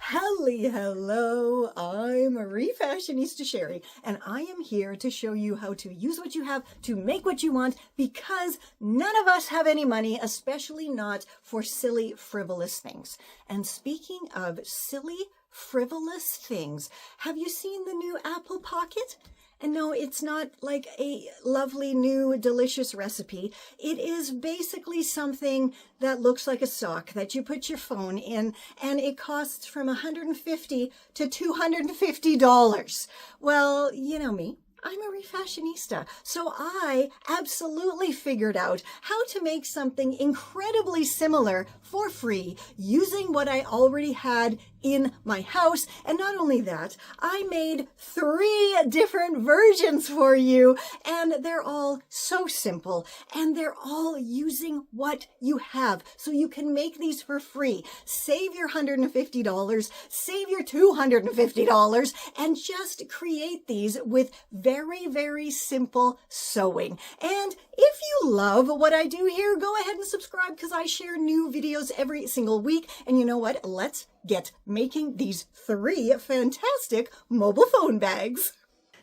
Hello, I'm Refashionista Sheri, and I am here to show you how to use what you have to make what you want, because none of us have any money, especially not for silly, frivolous things. And speaking of silly, frivolous things, have you seen the new Apple Pocket? And no, it's not like a lovely new delicious recipe. It is basically something that looks like a sock that you put your phone in, and it costs from $150 to $250. Well, you know me. I'm a refashionista, so I absolutely figured out how to make something incredibly similar for free using what I already had in my house. And not only that, I made 3 different versions for you, and they're all so simple, and they're all using what you have. So you can make these for free. Save your $150, save your $250, and just create these with very, very simple sewing. And if you love what I do here, go ahead and subscribe, because I share new videos every single week. And you know what? Let's get making these 3 fantastic mobile phone bags.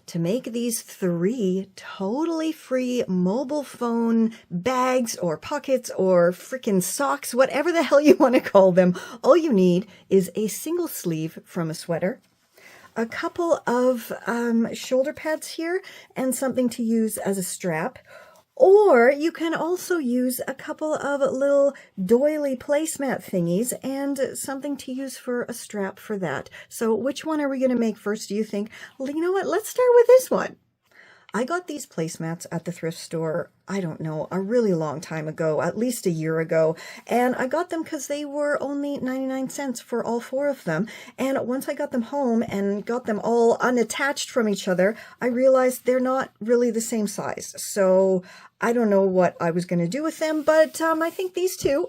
To make these 3 totally free mobile phone bags or pockets or freaking socks, whatever the hell you want to call them, all you need is a single sleeve from a sweater, a couple of shoulder pads here, and something to use as a strap. Or you can also use a couple of little doily placemat thingies and something to use for a strap for that. So which one are we going to make first, do you think? Well, you know what? Let's start with this one. I got these placemats at the thrift store, I don't know, a really long time ago, at least a year ago. And I got them because they were only 99 cents for all 4 of them. And once I got them home and got them all unattached from each other, I realized they're not really the same size. So I don't know what I was going to do with them, but I think these 2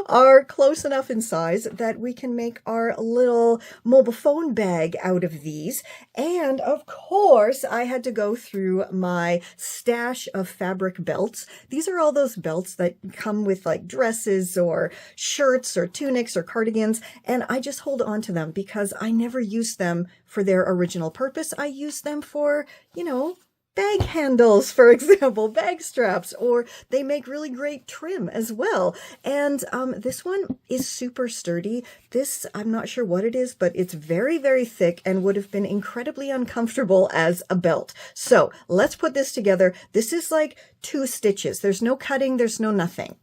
are close enough in size that we can make our little mobile phone bag out of these. And of course, I had to go through my stash of fabric belts. These are all those belts that come with like dresses or shirts or tunics or cardigans, and I just hold on to them because I never use them for their original purpose. I use them for, you know, bag handles, for example, bag straps, or they make really great trim as well. And this one is super sturdy. This, I'm not sure what it is, but it's very, very thick and would have been incredibly uncomfortable as a belt. So let's put this together. This is like 2 stitches. There's no cutting, there's no nothing.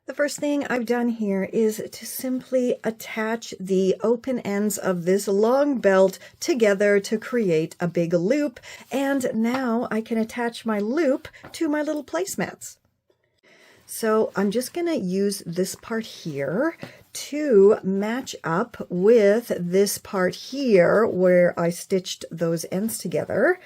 The first thing I've done here is to simply attach the open ends of this long belt together to create a big loop. And now I can attach my loop to my little placemats. So I'm just going to use this part here to match up with this part here where I stitched those ends together.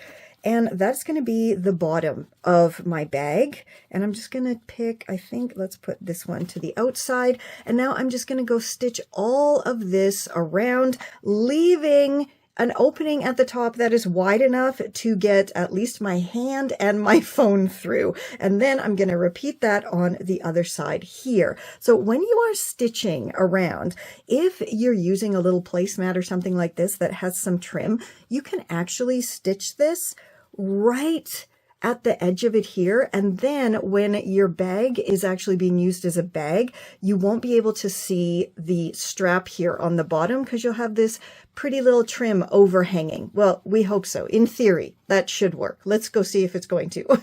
And that's going to be the bottom of my bag. And I'm just going to pick, I think, let's put this one to the outside. And now I'm just going to go stitch all of this around, leaving an opening at the top that is wide enough to get at least my hand and my phone through. And then I'm going to repeat that on the other side here. So when you are stitching around, if you're using a little placemat or something like this that has some trim, you can actually stitch this right at the edge of it here. And then when your bag is actually being used as a bag, you won't be able to see the strap here on the bottom because you'll have this pretty little trim overhanging. Well, we hope so. In theory, that should work. Let's go see if it's going to.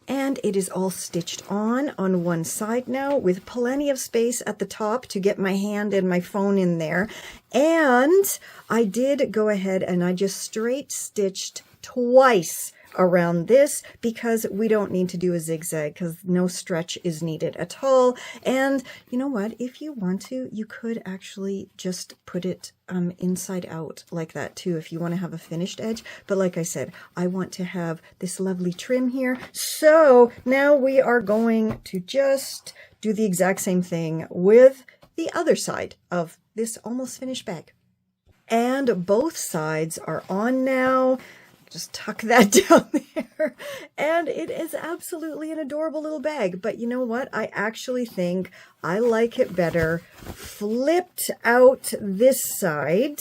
And it is all stitched on one side now with plenty of space at the top to get my hand and my phone in there. And I did go ahead and I just straight stitched twice around this because we don't need to do a zigzag because no stretch is needed at all. And you know what? If you want to, you could actually just put it inside out like that too if you want to have a finished edge. But like I said, I want to have this lovely trim here. So now we are going to just do the exact same thing with the other side of this almost finished bag. And both sides are on now. Just tuck that down there. And it is absolutely an adorable little bag. But you know what? I actually think I like it better flipped out this side,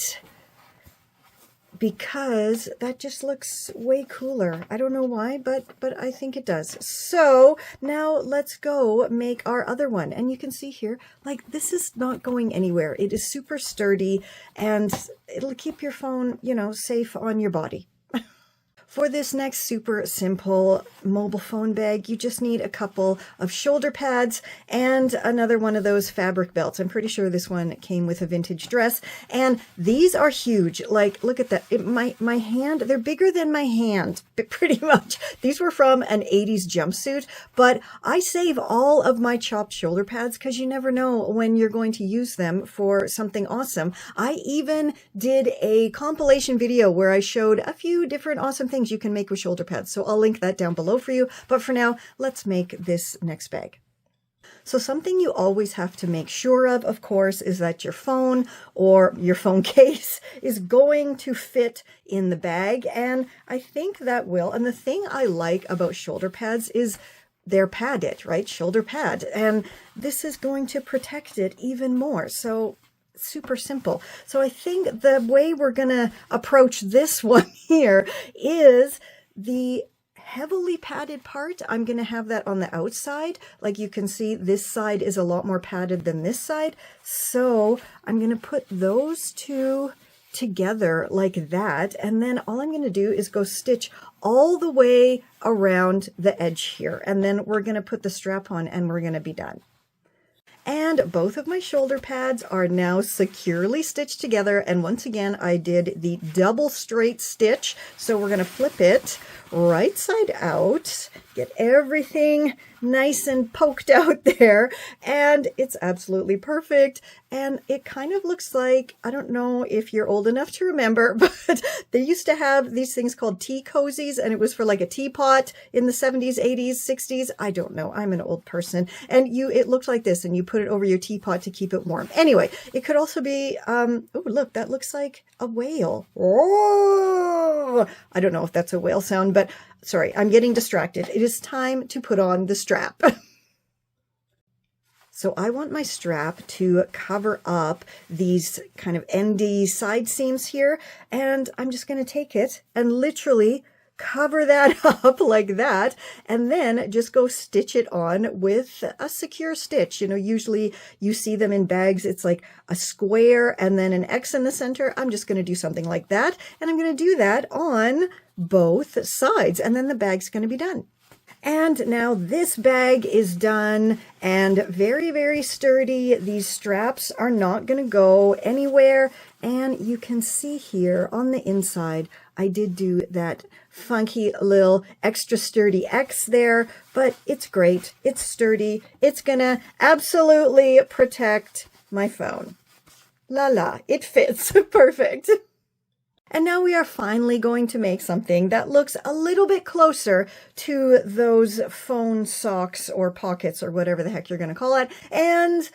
because that just looks way cooler. I don't know why, but I think it does. So now let's go make our other one. And you can see here, like, this is not going anywhere. It is super sturdy, and it'll keep your phone, you know, safe on your body. For this next super simple mobile phone bag, you just need a couple of shoulder pads and another one of those fabric belts. I'm pretty sure this one came with a vintage dress. And these are huge. Like, look at that. My hand, they're bigger than my hand, pretty much. These were from an 80s jumpsuit, but I save all of my chopped shoulder pads because you never know when you're going to use them for something awesome. I even did a compilation video where I showed a few different awesome things you can make with shoulder pads. So I'll link that down below for you. But for now, let's make this next bag. So something you always have to make sure of course, is that your phone or your phone case is going to fit in the bag. And I think that will. And the thing I like about shoulder pads is they're padded, right? Shoulder pad. And this is going to protect it even more. So super simple. So I think the way we're going to approach this one here is the heavily padded part. I'm going to have that on the outside. Like you can see, this side is a lot more padded than this side. So I'm going to put those two together like that. And then all I'm going to do is go stitch all the way around the edge here. And then we're going to put the strap on and we're going to be done. And both of my shoulder pads are now securely stitched together. And once again, I did the double straight stitch. So we're going to flip it right side out, get everything nice and poked out there. And it's absolutely perfect. And it kind of looks like, I don't know if you're old enough to remember, but they used to have these things called tea cozies, and it was for like a teapot in the 70s, 80s, 60s. I don't know. I'm an old person. And it looked like this, and you put it over your teapot to keep it warm. Anyway, it could also be, oh, look, that looks like a whale. Oh, I don't know if that's a whale sound, but sorry, I'm getting distracted. It is time to put on the strap. So I want my strap to cover up these kind of endy side seams here. And I'm just going to take it and literally cover that up like that, and then just go stitch it on with a secure stitch. You know, usually you see them in bags. It's like a square and then an X in the center. I'm just going to do something like that. And I'm going to do that on both sides. And then the bag's going to be done. And now this bag is done and very, very sturdy. These straps are not going to go anywhere. And you can see here on the inside, I did do that funky little extra sturdy X there, but it's great. It's sturdy. It's going to absolutely protect my phone. La la, it fits. Perfect. And now we are finally going to make something that looks a little bit closer to those phone socks or pockets or whatever the heck you're going to call it. And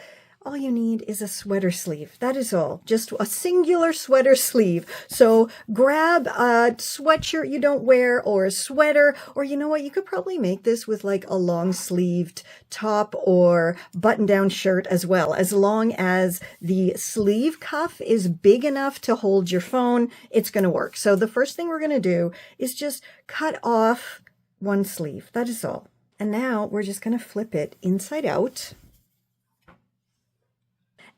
all you need is a sweater sleeve. That is all. Just a singular sweater sleeve. So grab a sweatshirt you don't wear or a sweater, or you know what? You could probably make this with like a long sleeved top or button down shirt as well. As long as the sleeve cuff is big enough to hold your phone, it's going to work. So the first thing we're going to do is just cut off one sleeve. That is all. And now we're just going to flip it inside out.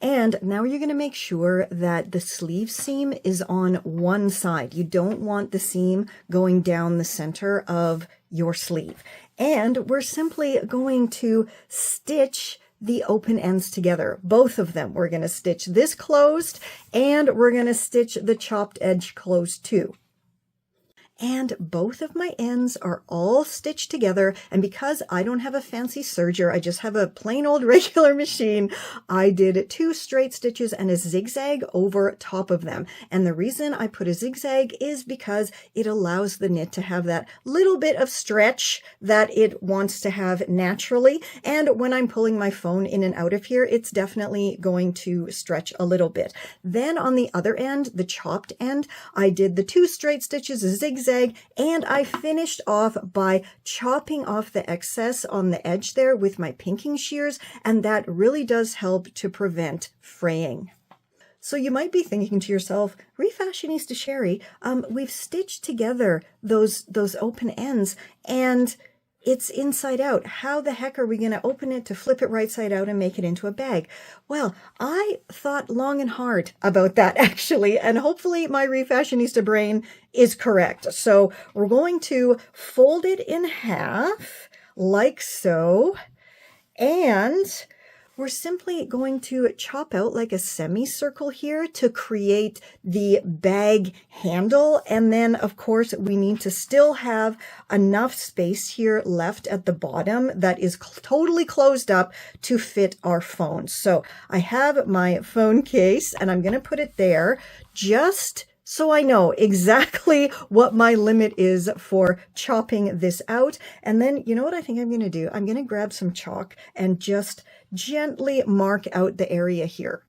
And now you're going to make sure that the sleeve seam is on one side. You don't want the seam going down the center of your sleeve. And we're simply going to stitch the open ends together. Both of them. We're going to stitch this closed and we're going to stitch the chopped edge closed too. And both of my ends are all stitched together. And because I don't have a fancy serger, I just have a plain old regular machine, I did 2 straight stitches and a zigzag over top of them. And the reason I put a zigzag is because it allows the knit to have that little bit of stretch that it wants to have naturally. And when I'm pulling my phone in and out of here, it's definitely going to stretch a little bit. Then on the other end, the chopped end, I did the 2 straight stitches, a zigzag, zigzag, and I finished off by chopping off the excess on the edge there with my pinking shears, and that really does help to prevent fraying. So you might be thinking to yourself, Refashionista Sheri, we've stitched together those open ends and it's inside out. How the heck are we going to open it to flip it right side out and make it into a bag? Well, I thought long and hard about that actually, and hopefully my Refashionista brain is correct. So we're going to fold it in half like so, and we're simply going to chop out like a semicircle here to create the bag handle. And then, of course, we need to still have enough space here left at the bottom that is totally closed up to fit our phone. So I have my phone case and I'm going to put it there just so I know exactly what my limit is for chopping this out. And then, you know what I think I'm going to do? I'm going to grab some chalk and just gently mark out the area here.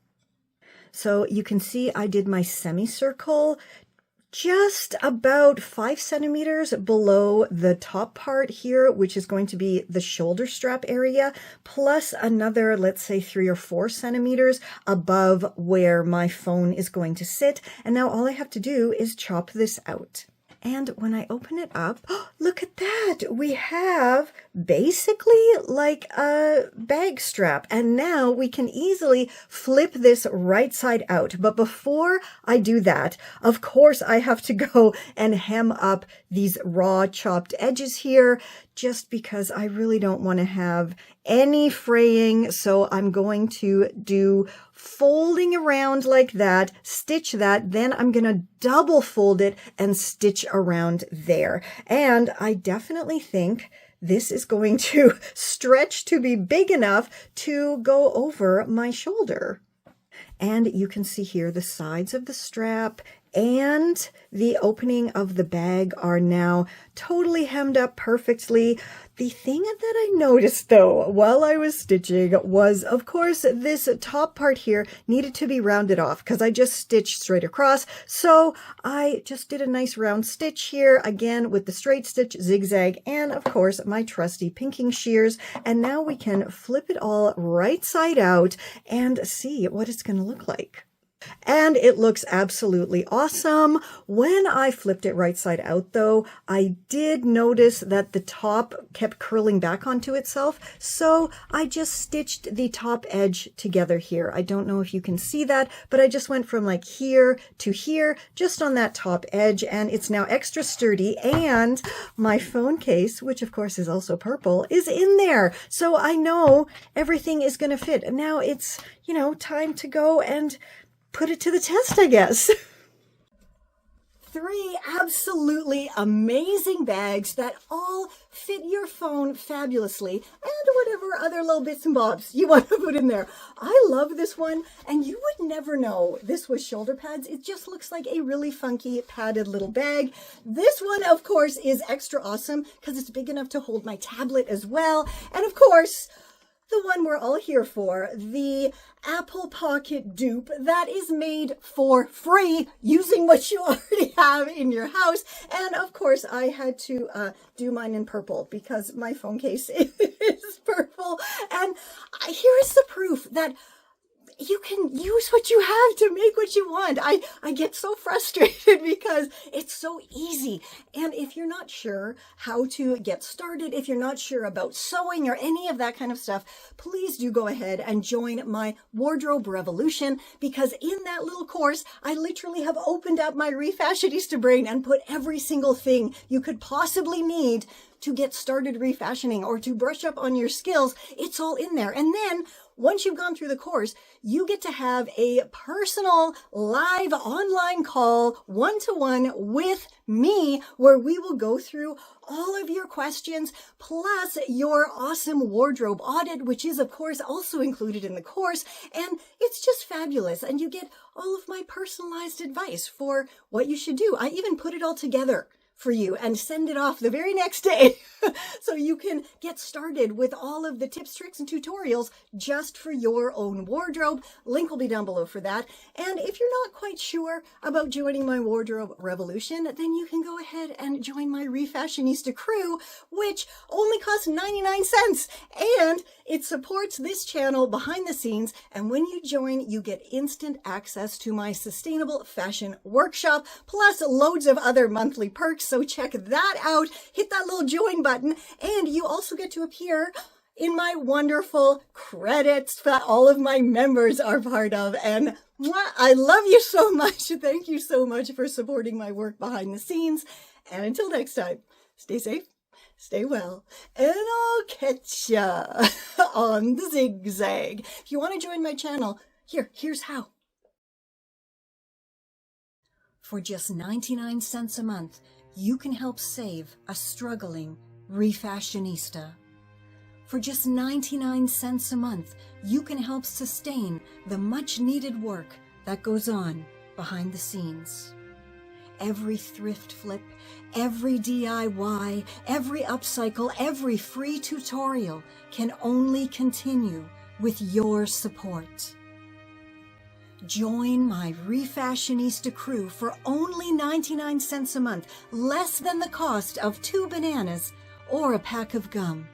So you can see I did my semicircle just about 5 centimeters below the top part here, which is going to be the shoulder strap area, plus another, let's say 3 or 4 centimeters above where my phone is going to sit. And now all I have to do is chop this out. And when I open it up, oh, look at that. We have basically like a bag strap. And now we can easily flip this right side out. But before I do that, of course, I have to go and hem up these raw chopped edges here, just because I really don't want to have any fraying. So I'm going to do folding around like that, stitch that, then I'm going to double fold it and stitch around there. And I definitely think this is going to stretch to be big enough to go over my shoulder. And you can see here the sides of the strap and the opening of the bag are now totally hemmed up perfectly. The thing that I noticed though while I was stitching was, of course, this top part here needed to be rounded off because I just stitched straight across. So I just did a nice round stitch here again with the straight stitch, zigzag, and of course my trusty pinking shears. And now we can flip it all right side out and see what it's going to look like. And it looks absolutely awesome. When I flipped it right side out though, I did notice that the top kept curling back onto itself. So I just stitched the top edge together here. I don't know if you can see that, but I just went from like here to here, just on that top edge, and it's now extra sturdy. And my phone case, which of course is also purple, is in there. So I know everything is going to fit. And now it's, you know, time to go and put it to the test, I guess. 3 absolutely amazing bags that all fit your phone fabulously, and whatever other little bits and bobs you want to put in there. I love this one, and you would never know this was shoulder pads. It just looks like a really funky padded little bag. This one, of course, is extra awesome because it's big enough to hold my tablet as well. And of course, the one we're all here for, the Apple Pocket dupe that is made for free using what you already have in your house. And of course, I had to do mine in purple because my phone case is purple. And here is the proof that you can use what you have to make what you want. I get so frustrated because it's so easy. And if you're not sure how to get started, if you're not sure about sewing or any of that kind of stuff, please do go ahead and join my wardrobe revolution, because in that little course, I literally have opened up my Refashionista brain and put every single thing you could possibly need to get started refashioning or to brush up on your skills. It's all in there. And then once you've gone through the course, you get to have a personal live online call one-to-one with me, where we will go through all of your questions, plus your awesome wardrobe audit, which is of course also included in the course. And it's just fabulous. And you get all of my personalized advice for what you should do. I even put it all together for you and send it off the very next day so you can get started with all of the tips, tricks, and tutorials just for your own wardrobe. Link will be down below for that. And if you're not quite sure about joining my wardrobe revolution, then you can go ahead and join my Refashionista Crew, which only costs 99 cents. And it supports this channel behind the scenes. And when you join, you get instant access to my sustainable fashion workshop, plus loads of other monthly perks. So check that out. Hit that little join button. And you also get to appear in my wonderful credits that all of my members are part of. And I love you so much. Thank you so much for supporting my work behind the scenes. And until next time, stay safe, stay well, and I'll catch ya on the zigzag. If you want to join my channel, here's how. For just 99 cents a month, you can help save a struggling refashionista. For just 99 cents a month, you can help sustain the much-needed work that goes on behind the scenes. Every thrift flip, every DIY, every upcycle, every free tutorial can only continue with your support. Join my Refashionista Crew for only 99 cents a month, less than the cost of 2 bananas or a pack of gum,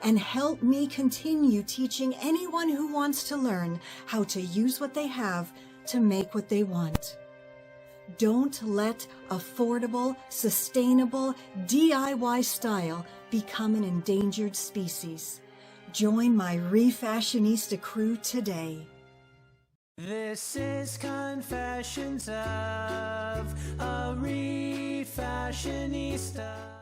and help me continue teaching anyone who wants to learn how to use what they have to make what they want. Don't let affordable, sustainable DIY style become an endangered species. Join my Refashionista Crew today. This is Confessions of a Refashionista.